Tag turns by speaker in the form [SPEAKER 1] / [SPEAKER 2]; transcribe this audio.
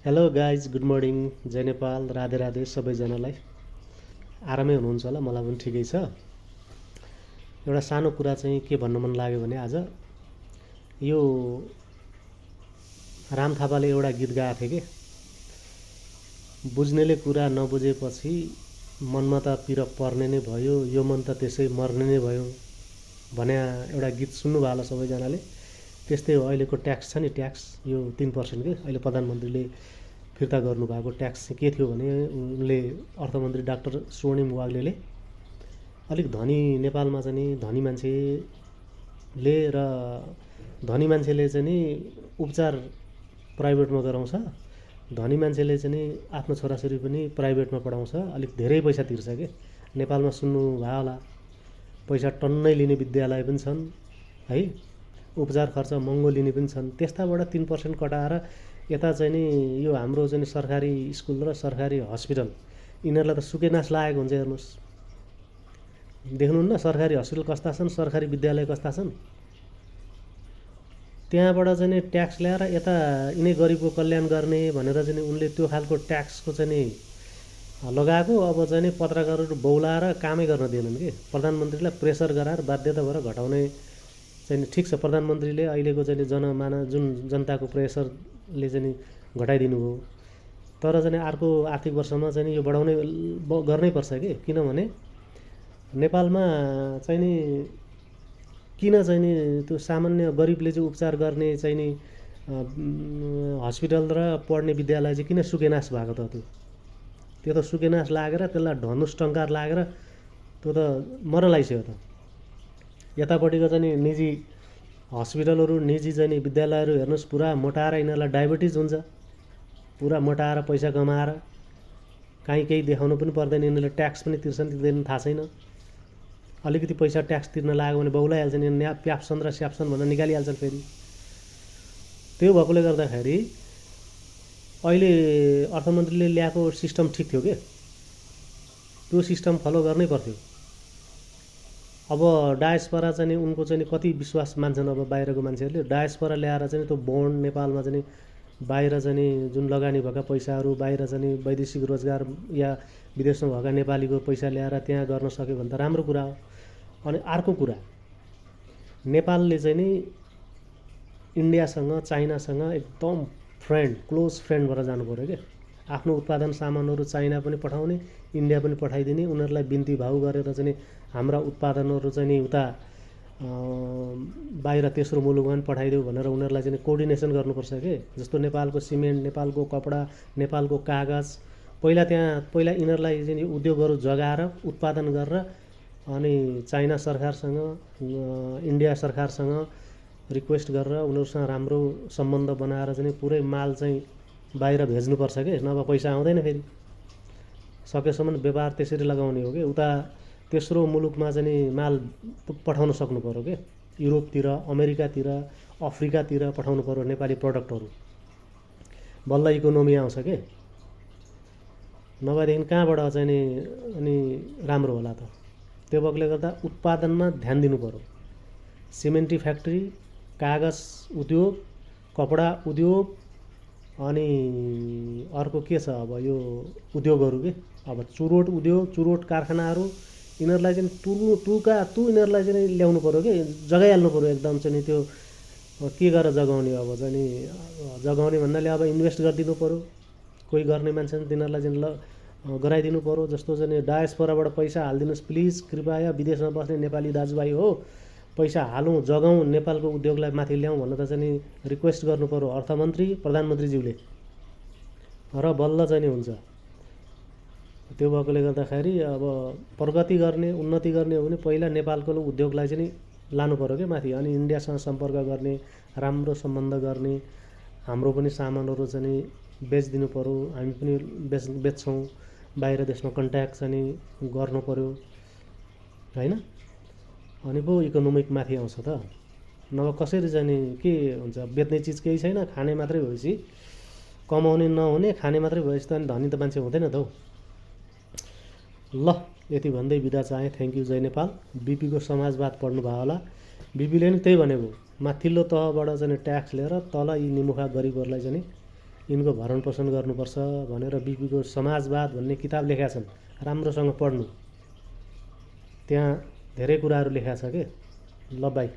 [SPEAKER 1] Hello guys, good morning. जय नेपाल, राधे राधे सबैजनालाई। आरामै हुनुहुन्छ होला, मलाई पनि ठिकै छ। एउटा सानो कुरा चाहिँ के भन्नु मन लाग्यो भने आज यो राम थापाले एउटा गीत गाएको थियो कि बुझ्नेले कुरा नबुझेपछि मनमा त पिर पर्ने नै भयो, यो मन त त्यसै मर्ने नै भयो भन्या एउटा गीत सुन्नुभयो होला सबैजनाले। त्यस्तै हो अहिलेको ट्याक्स छ नि, ट्याक्स यो 3% के अहिले प्रधानमन्त्रीले फिर्ता गर्नुभएको ट्याक्स चाहिँ के थियो भने उनले अर्थमन्त्री डाक्टर स्वर्णिम वाग्लेले अलिक धनी नेपालमा चाहिँ नि धनी मान्छेले र धनी मान्छेले चाहिँ नि उपचार प्राइभेटमा गराउँछ, धनी मान्छेले चाहिँ नि आफ्नो छोराछोरी पनि प्राइभेटमा पढाउँछ, अलिक धेरै पैसा तिर्छ के। नेपालमा सुन्नुभयो होला, पैसा टन्नै लिने विद्यालय पनि छन् है, उपचार खर्च महँगो लिने पनि छन्। त्यस्ताबाट 3% कटाएर यता चाहिँ नि यो हाम्रो चाहिँ सरकारी स्कुल र सरकारी हस्पिटल यिनीहरूलाई त सुकेनास लागेको हुन्छ। हेर्नुहोस्, देख्नुहुन्न सरकारी हस्पिटल कस्ता छन्, सरकारी विद्यालय कस्ता छन्। त्यहाँबाट चाहिँ नि ट्याक्स ल्याएर यता यिनै गरिबको कल्याण गर्ने भनेर चाहिँ उनले त्यो खालको ट्याक्सको चाहिँ नि लगाएको। अब चाहिँ नि पत्रकारहरू बौलाएर कामै गर्न दिएनन् कि प्रधानमन्त्रीलाई प्रेसर गराएर बाध्यता भएर घटाउने चाहिँ नि। ठिक छ, प्रधानमन्त्रीले अहिलेको चाहिँ नि जुन जनताको प्रेसरले चाहिँ नि घटाइदिनु भयो, तर चाहिँ अर्को आर्थिक वर्षमा चाहिँ नि यो बढाउनै गर्नै पर्छ कि। किनभने नेपालमा चाहिँ नि किन चाहिँ नि त्यो सामान्य गरिबले चाहिँ उपचार गर्ने चाहिँ नि हस्पिटल र पढ्ने विद्यालय चाहिँ किन सुकेनास भएको त? त्यो त सुकेनास लागेर त्यसलाई धनुष टङ्कार लागेर त्यो त मर लागिसक्यो त। यतापट्टिको चाहिँ नि निजी हस्पिटलहरू, निजी चाहिँ नि विद्यालयहरू हेर्नुहोस्, पुरा मोटाएर यिनीहरूलाई डायबिटिज हुन्छ, पुरा मोटाएर पैसा कमाएर काहीँ केही देखाउनु पनि पर्दैन। यिनीहरूले ट्याक्स पनि तिर्छन् तिर्दैन थाहा छैन। अलिकति पैसा ट्याक्स तिर्न लाग्यो भने बहुलाइहाल्छन्, यिनी प्याप्छन् र स्याप्छन् भनेर निकालिहाल्छन् फेरि। त्यो भएकोले गर्दाखेरि अहिले अर्थमन्त्रीले ल्याएको सिस्टम ठिक थियो के, त्यो सिस्टम फलो गर्नै पर्थ्यो। अब डायस्पोरा चाहिँ नि उनको चाहिँ नि कति विश्वास मान्छन् अब बाहिरको मान्छेहरूले। डायस्पोरा ल्याएर चाहिँ त्यो बोन्ड नेपालमा चाहिँ नि बाहिर चाहिँ नि जुन लगानी भएका पैसाहरू, बाहिर चाहिँ नि वैदेशिक रोजगार या विदेशमा भएका नेपालीको पैसा ल्याएर त्यहाँ गर्न सक्यो भने त राम्रो कुरा हो। अनि अर्को कुरा, नेपालले चाहिँ नि इन्डियासँग चाइनासँग एकदम क्लोज फ्रेन्ड भएर जानु पऱ्यो क्या। आफ्नो उत्पादन सामानहरू चाइना पनि पठाउने, इन्डिया पनि पठाइदिने, उनीहरूलाई बिन्ती भाउ गरेर चाहिँ नि हाम्रा उत्पादनहरू चाहिँ नि उता बाहिर तेस्रो मुलुकमा पनि पठाइदेऊ भनेर उनीहरूलाई चाहिँ कोअर्डिनेसन गर्नुपर्छ के। जस्तो नेपालको सिमेन्ट, नेपालको कपडा, नेपालको कागज पहिला यिनीहरूलाई चाहिँ उद्योगहरू जगाएर उत्पादन गरेर अनि चाइना सरकारसँग इन्डिया सरकारसँग रिक्वेस्ट गरेर उनीहरूसँग राम्रो सम्बन्ध बनाएर चाहिँ पुरै माल चाहिँ बाहिर भेज्नुपर्छ के, नभए पैसा आउँदैन फेरि। सकेसम्म व्यापार त्यसरी लगाउने हो कि उता तेस्रो मुलुकमा चाहिँ नि माल पठाउन सक्नु पऱ्यो के। युरोपतिर, अमेरिकातिर, अफ्रिकातिर पठाउनु पऱ्यो नेपाली प्रडक्टहरू, बल्ल इकोनोमी आउँछ के। नभएदेखि कहाँबाट चाहिँ नि अनि राम्रो होला त। त्यो भएकोले गर्दा उत्पादनमा ध्यान दिनु पऱ्यो। सिमेन्टी फ्याक्ट्री, कागज उद्योग, कपडा उद्योग, अनि अर्को के छ अब यो उद्योगहरू के, अब चुरोट उद्योग, चुरोट कारखानाहरू, यिनीहरूलाई चाहिँ यिनीहरूलाई चाहिँ ल्याउनु पऱ्यो कि, जगाइहाल्नु पऱ्यो एकदम चाहिँ नि। त्यो के गरेर जगाउने, अब चाहिँ नि जगाउने भन्नाले अब इन्भेस्ट गरिदिनु पऱ्यो। कोही गर्ने मान्छे तिनीहरूलाई चाहिँ गराइदिनु पऱ्यो। जस्तो चाहिँ नि डायस्पोराबाट पैसा हालिदिनुहोस् प्लिज, कृपया विदेशमा बस्ने नेपाली दाजुभाइ हो, पैसा हालौँ, जगाउँ, नेपालको उद्योगलाई माथि ल्याउँ भनेर चाहिँ नि रिक्वेस्ट गर्नु पऱ्यो अर्थमन्त्री प्रधानमन्त्रीज्यूले, र बल्ल चाहिँ नि हुन्छ। त्यो भएकोले गर्दाखेरि अब प्रगति गर्ने, उन्नति गर्ने हो भने पहिला नेपालको उद्योगलाई चाहिँ नि लानु पऱ्यो क्या माथि। अनि इन्डियासँग सम्पर्क गर्ने, राम्रो सम्बन्ध गर्ने, हाम्रो पनि सामानहरू चाहिँ नि बेचिदिनु पऱ्यो, हामी पनि बेच्छौँ, बाहिर देशमा कन्ट्याक्ट चाहिँ नि गर्नु पऱ्यो होइन। अनि पो इकोनोमिक माथि आउँछ त, नभए कसरी चाहिँ नि के हुन्छ। बेच्ने चिज केही छैन, खाने मात्रै भएपछि, कमाउने नहुने, खाने मात्रै भएपछि त अनि धनी त मान्छे हुँदैन त हौ। ल, यति भन्दै बिदा चाहेँ। थ्याङ्क यू, जय नेपाल। बिपीको समाजवाद पढ्नुभयो होला, बिपीले नि त्यही भनेको, माथिल्लो तहबाट चाहिँ ट्याक्स लिएर तल यी निमुखा गरिबहरूलाई चाहिँ यिनको भरणपोषण गर्नुपर्छ भनेर बिपीको समाजवाद भन्ने किताब लेखेका छन्। राम्रोसँग पढ्नु, त्यहाँ धेरै कुराहरू लेखेका छ के। ल बाई।